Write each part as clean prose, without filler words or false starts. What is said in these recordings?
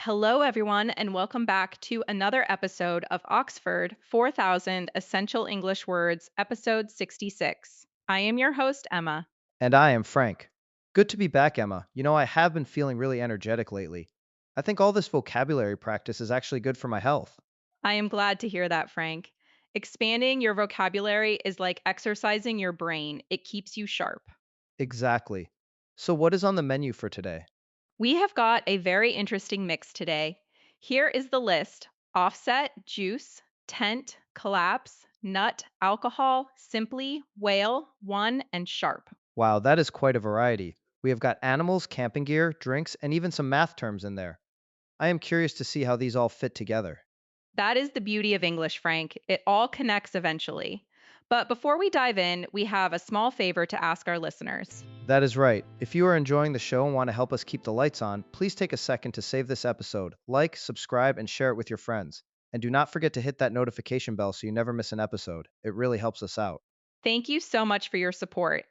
Hello, everyone, and welcome back to another episode of Oxford 4000 Essential English Words, episode 66. I am your host, Emma. And I am Frank. Good to be back, Emma. I have been feeling really energetic lately. I think all this vocabulary practice is actually good for my health. I am glad to hear that, Frank. Expanding your vocabulary is like exercising your brain, it keeps you sharp. Exactly. So, what is on the menu for today? We have got a very interesting mix today. Here is the list: offset, juice, tent, collapse, nut, alcohol, simply, whale, one, and sharp. Wow, that is quite a variety. We have got animals, camping gear, drinks, and even some math terms in there. I am curious to see how these all fit together. That is the beauty of English, Frank. It all connects eventually. But before we dive in, we have a small favor to ask our listeners. That is right. If you are enjoying the show and want to help us keep the lights on, please take a second to save this episode, like, subscribe, and share it with your friends. And do not forget to hit that notification bell so you never miss an episode. It really helps us out. Thank you so much for your support.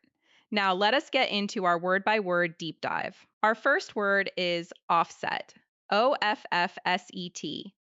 Now, let us get into our word by word deep dive. Our first word is offset. OFFSET.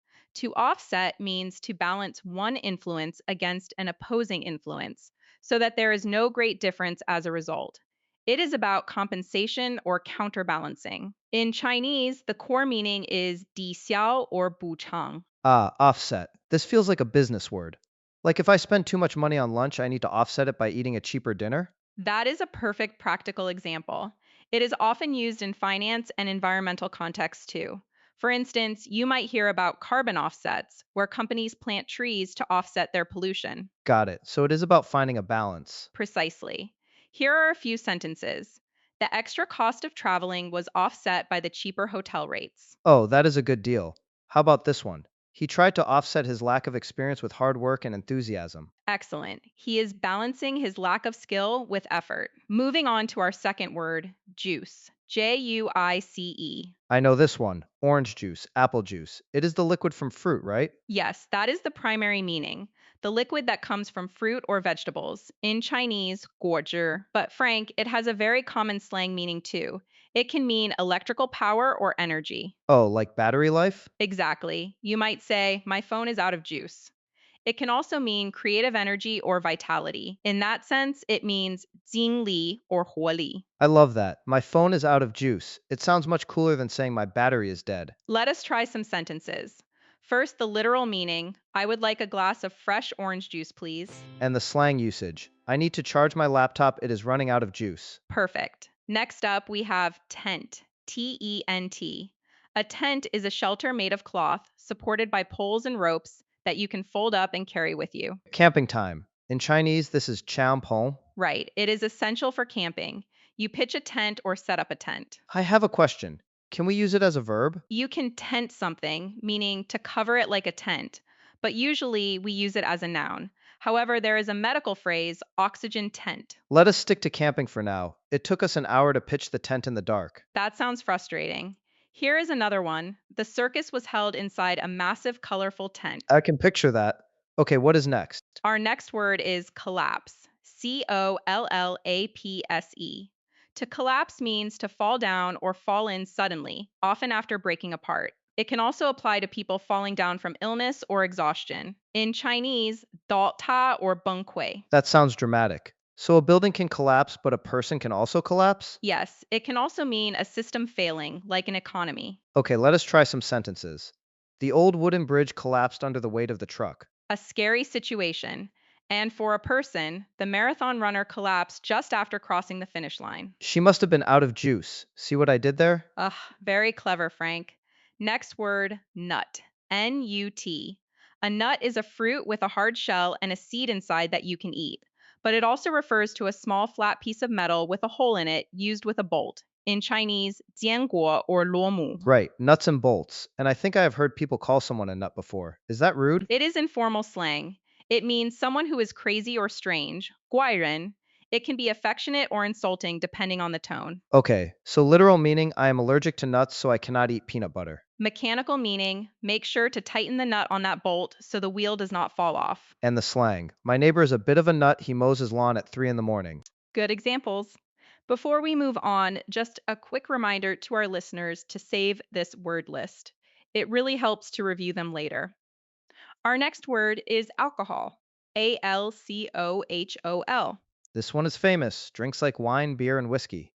To offset means to balance one influence against an opposing influence so that there is no great difference as a result. It is about compensation or counterbalancing. In Chinese, the core meaning is di xiao or bu chang. Ah, offset. This feels like a business word. Like if I spend too much money on lunch, I need to offset it by eating a cheaper dinner? That is a perfect practical example. It is often used in finance and environmental contexts too. For instance, you might hear about carbon offsets, where companies plant trees to offset their pollution. Got it. So it is about finding a balance. Precisely. Here are a few sentences. The extra cost of traveling was offset by the cheaper hotel rates. Oh, that is a good deal. How about this one? He tried to offset his lack of experience with hard work and enthusiasm. Excellent. He is balancing his lack of skill with effort. Moving on to our second word, juice. Juice. I know this one. Orange juice, apple juice. It is the liquid from fruit, right? Yes, that is the primary meaning. The liquid that comes from fruit or vegetables. In Chinese, 果汁. But Frank, it has a very common slang meaning too. It can mean electrical power or energy. Oh, like battery life? Exactly. You might say, my phone is out of juice. It can also mean creative energy or vitality. In that sense, it means 精力 or 活力. I love that. My phone is out of juice. It sounds much cooler than saying my battery is dead. Let us try some sentences. First, the literal meaning: I would like a glass of fresh orange juice, please. And the slang usage. I need to charge my laptop, it is running out of juice. Perfect. Next up, we have tent, Tent. A tent is a shelter made of cloth, supported by poles and ropes that you can fold up and carry with you. Camping time. In Chinese, this is chow pong. Right, it is essential for camping. You pitch a tent or set up a tent. I have a question. Can we use it as a verb? You can tent something, meaning to cover it like a tent, but usually we use it as a noun. However, there is a medical phrase, oxygen tent. Let us stick to camping for now. It took us an hour to pitch the tent in the dark. That sounds frustrating. Here is another one. The circus was held inside a massive, colorful tent. I can picture that. Okay, what is next? Our next word is collapse. Collapse. To collapse means to fall down or fall in suddenly, often after breaking apart. It can also apply to people falling down from illness or exhaustion. In Chinese, 倒塌 or 崩溃. That sounds dramatic. So a building can collapse, but a person can also collapse? Yes, it can also mean a system failing, like an economy. Okay, let us try some sentences. The old wooden bridge collapsed under the weight of the truck. A scary situation. And for a person, the marathon runner collapsed just after crossing the finish line. She must have been out of juice. See what I did there? Ugh, very clever, Frank. Next word, nut. Nut. A nut is a fruit with a hard shell and a seed inside that you can eat, but it also refers to a small flat piece of metal with a hole in it used with a bolt. In Chinese, 坚果 or 螺母. Right, nuts and bolts. And I think I have heard people call someone a nut before. Is that rude? It is informal slang. It means someone who is crazy or strange. 怪人. It can be affectionate or insulting depending on the tone. Okay, so literal meaning I am allergic to nuts, so I cannot eat peanut butter. Mechanical meaning: make sure to tighten the nut on that bolt so the wheel does not fall off. And the slang. My neighbor is a bit of a nut, he mows his lawn at 3 in the morning. Good examples. Before we move on, just a quick reminder to our listeners to save this word list. It really helps to review them later. Our next word is alcohol. Alcohol. This one is famous. Drinks like wine, beer, and whiskey.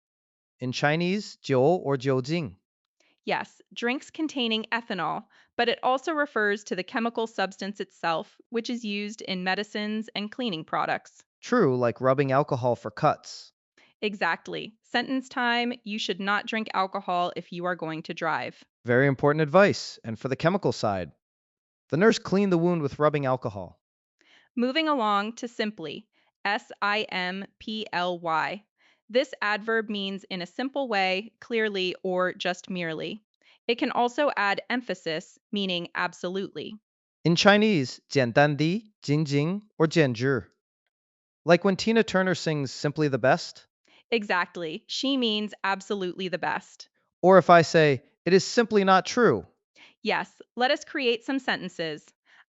In Chinese, 酒 or 酒精. Yes, drinks containing ethanol, but it also refers to the chemical substance itself, which is used in medicines and cleaning products. True, like rubbing alcohol for cuts. Exactly. Sentence time: you should not drink alcohol if you are going to drive. Very important advice. And for the chemical side, the nurse cleaned the wound with rubbing alcohol. Moving along to simply. Simply. This adverb means in a simple way, clearly, or just merely. It can also add emphasis, meaning absolutely. In Chinese, 简单的, 仅仅, or 简直. Like when Tina Turner sings Simply the Best. Exactly. She means absolutely the best. Or if I say, it is simply not true. Yes, let us create some sentences.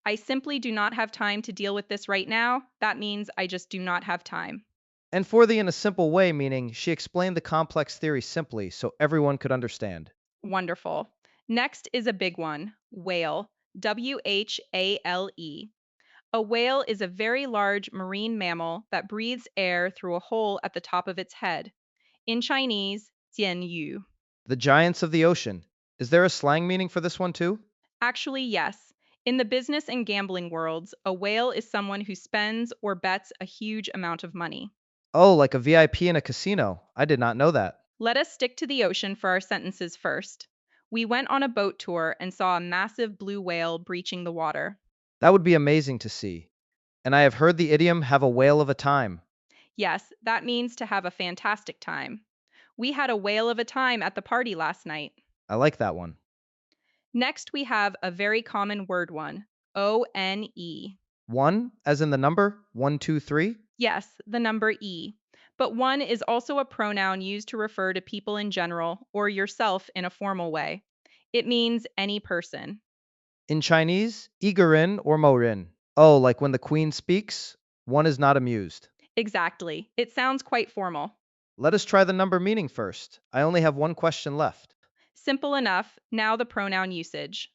I simply do not have time to deal with this right now. That means I just do not have time. And for the in a simple way, meaning she explained the complex theory simply so everyone could understand. Wonderful. Next is a big one: whale. Whale. A whale is a very large marine mammal that breathes air through a hole at the top of its head. In Chinese, jianyu. The giants of the ocean. Is there a slang meaning for this one too? Actually, yes. In the business and gambling worlds, a whale is someone who spends or bets a huge amount of money. Oh, like a VIP in a casino. I did not know that. Let us stick to the ocean for our sentences first. We went on a boat tour and saw a massive blue whale breaching the water. That would be amazing to see. And I have heard the idiom have a whale of a time. Yes, that means to have a fantastic time. We had a whale of a time at the party last night. I like that one. Next, we have a very common word one: one. One, as in the number, 1, 2, 3. Yes, the number e. But one is also a pronoun used to refer to people in general or yourself in a formal way. It means any person. In Chinese, Igarin or Morin. Oh, like when the queen speaks, one is not amused. Exactly. It sounds quite formal. Let us try the number meaning first. I only have one question left. Simple enough. Now the pronoun usage.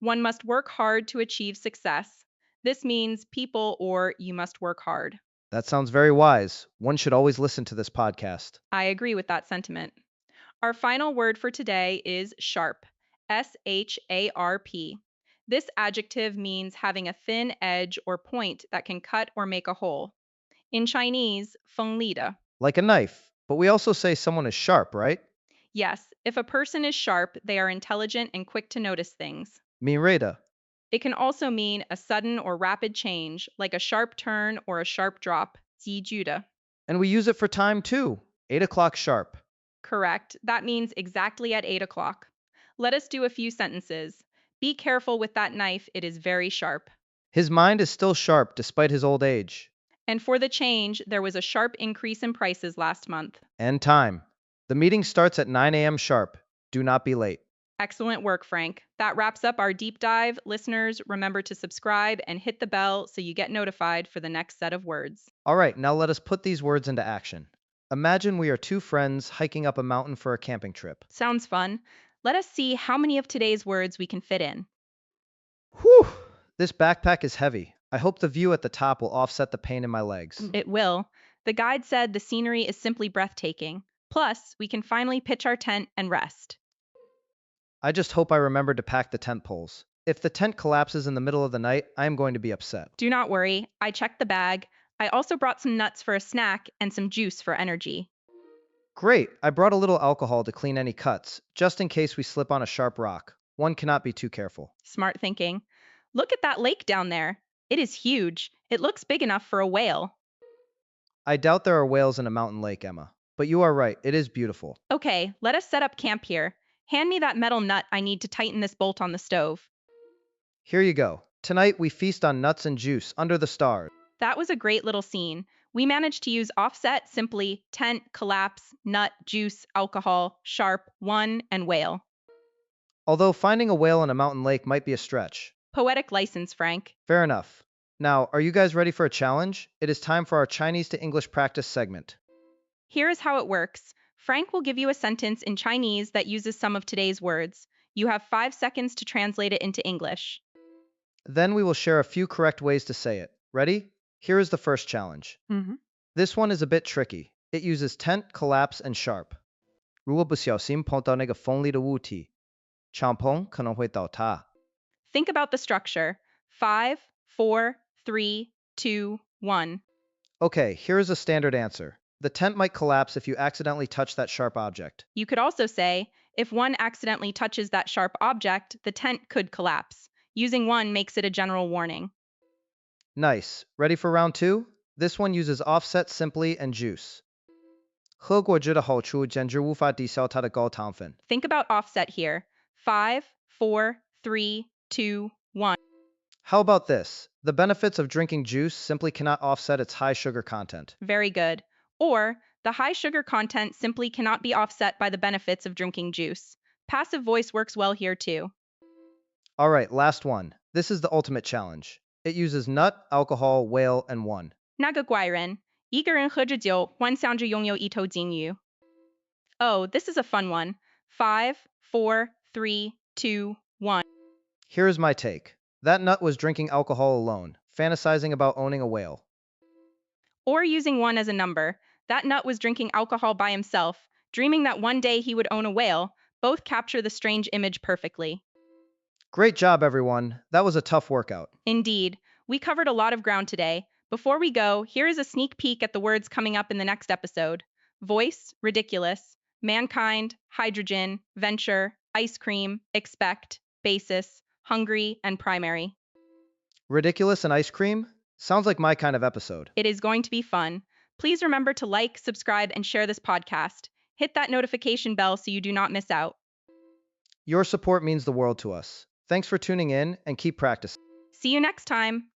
One must work hard to achieve success. This means people or you must work hard. That sounds very wise. One should always listen to this podcast. I agree with that sentiment. Our final word for today is sharp. Sharp. This adjective means having a thin edge or point that can cut or make a hole. In Chinese, 锋利的. Like a knife, but we also say someone is sharp, right? Yes, if a person is sharp, they are intelligent and quick to notice things. 敏锐的. It can also mean a sudden or rapid change, like a sharp turn or a sharp drop. 急剧的. And we use it for time too. 8 o'clock sharp. Correct. That means exactly at 8 o'clock. Let us do a few sentences. Be careful with that knife, it is very sharp. His mind is still sharp despite his old age. And for the change, there was a sharp increase in prices last month. And time. The meeting starts at 9 a.m. sharp. Do not be late. Excellent work, Frank. That wraps up our deep dive. Listeners, remember to subscribe and hit the bell so you get notified for the next set of words. All right, now let us put these words into action. Imagine we are two friends hiking up a mountain for a camping trip. Sounds fun. Let us see how many of today's words we can fit in. Whew! This backpack is heavy. I hope the view at the top will offset the pain in my legs. It will. The guide said the scenery is simply breathtaking. Plus, we can finally pitch our tent and rest. I just hope I remembered to pack the tent poles. If the tent collapses in the middle of the night, I am going to be upset. Do not worry. I checked the bag. I also brought some nuts for a snack and some juice for energy. Great! I brought a little alcohol to clean any cuts, just in case we slip on a sharp rock. One cannot be too careful. Smart thinking. Look at that lake down there. It is huge. It looks big enough for a whale. I doubt there are whales in a mountain lake, Emma. But you are right, it is beautiful. Okay, let us set up camp here. Hand me that metal nut I need to tighten this bolt on the stove. Here you go. Tonight we feast on nuts and juice under the stars. That was a great little scene. We managed to use offset, simply, tent, collapse, nut, juice, alcohol, sharp, one, and whale. Although finding a whale in a mountain lake might be a stretch. Poetic license, Frank. Fair enough. Now, are you guys ready for a challenge? It is time for our Chinese to English practice segment. Here is how it works. Frank will give you a sentence in Chinese that uses some of today's words. You have 5 seconds to translate it into English. Then we will share a few correct ways to say it. Ready? Here is the first challenge. Mhm. This one is a bit tricky. It uses tent, collapse, and sharp. 如果不小心碰到那个锋利的物体，敞篷可能会倒塌。Think about the structure. 5, 4, 3, 2, 1. Okay, here is a standard answer. The tent might collapse if you accidentally touch that sharp object. You could also say, if one accidentally touches that sharp object, the tent could collapse. Using one makes it a general warning. Nice. Ready for round two? This one uses offset simply and juice. 喝果汁的好处简直无法抵消它的高糖分。Think about offset here. 5, 4, 3, 2, 1. How about this? The benefits of drinking juice simply cannot offset its high sugar content. Very good. Or, the high sugar content simply cannot be offset by the benefits of drinking juice. Passive voice works well here too. All right, last one. This is the ultimate challenge. It uses nut, alcohol, whale, and one. 那个怪人，一个人喝着酒，幻想着拥有一头金鱼。Oh, this is a fun one. 5, 4, 3, 2, 1. Here is my take. That nut was drinking alcohol alone, fantasizing about owning a whale. Or using one as a number. That nut was drinking alcohol by himself, dreaming that one day he would own a whale. Both capture the strange image perfectly. Great job, everyone. That was a tough workout. Indeed, we covered a lot of ground today. Before we go, here is a sneak peek at the words coming up in the next episode: voice, ridiculous; mankind, hydrogen; venture, ice cream; expect, basis; hungry, and primary. Ridiculous and ice cream? Sounds like my kind of episode. It is going to be fun. Please remember to like, subscribe, and share this podcast. Hit that notification bell so you do not miss out. Your support means the world to us. Thanks for tuning in and keep practicing. See you next time.